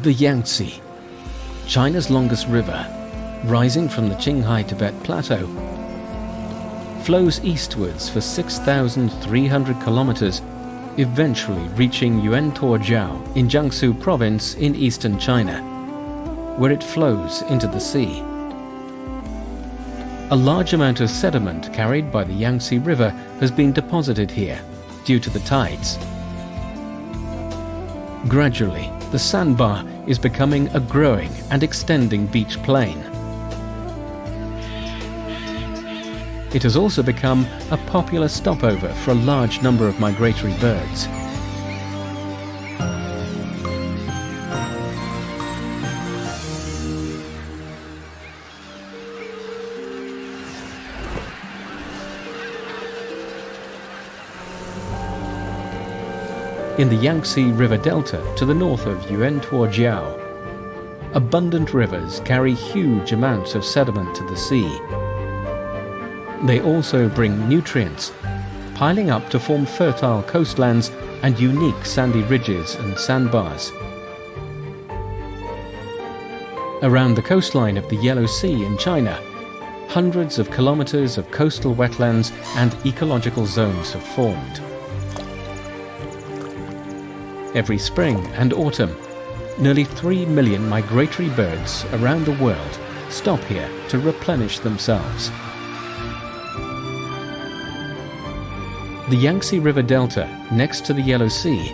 The Yangtze, China's longest river, rising from the Qinghai-Tibet Plateau, flows eastwards for 6,300 kilometers, eventually reaching Yuantuojiao in Jiangsu Province in eastern China, where it flows into the sea. A large amount of sediment carried by the Yangtze River has been deposited here due to the tides. Gradually, the sandbar is becoming a growing and extending beach plain. It has also become a popular stopover for a large number of migratory birds. In the Yangtze River Delta to the north of Yuantuojiao, abundant rivers carry huge amounts of sediment to the sea. They also bring nutrients, piling up to form fertile coastlands and unique sandy ridges and sandbars. Around the coastline of the Yellow Sea in China, hundreds of kilometers of coastal wetlands and ecological zones have formed. Every spring and autumn, nearly 3 million migratory birds around the world stop here to replenish themselves. The Yangtze River Delta, next to the Yellow Sea,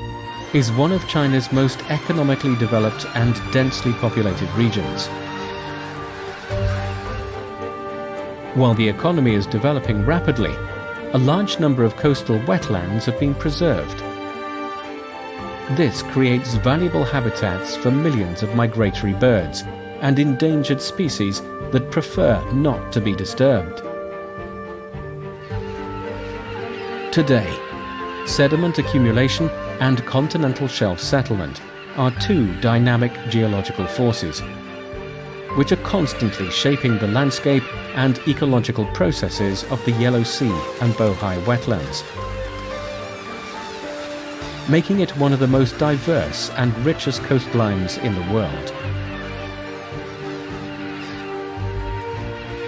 is one of China's most economically developed and densely populated regions. While the economy is developing rapidly, a large number of coastal wetlands have been preserved. This creates valuable habitats for millions of migratory birds and endangered species that prefer not to be disturbed. Today, sediment accumulation and continental shelf settlement are two dynamic geological forces, which are constantly shaping the landscape and ecological processes of the Yellow Sea and Bohai wetlands, making it one of the most diverse and richest coastlines in the world.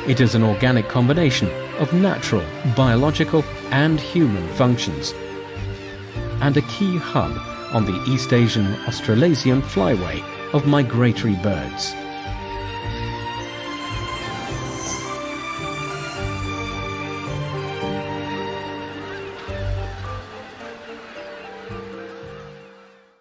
It is an organic combination of natural, biological and human functions, and a key hub on the East Asian-Australasian Flyway of migratory birds.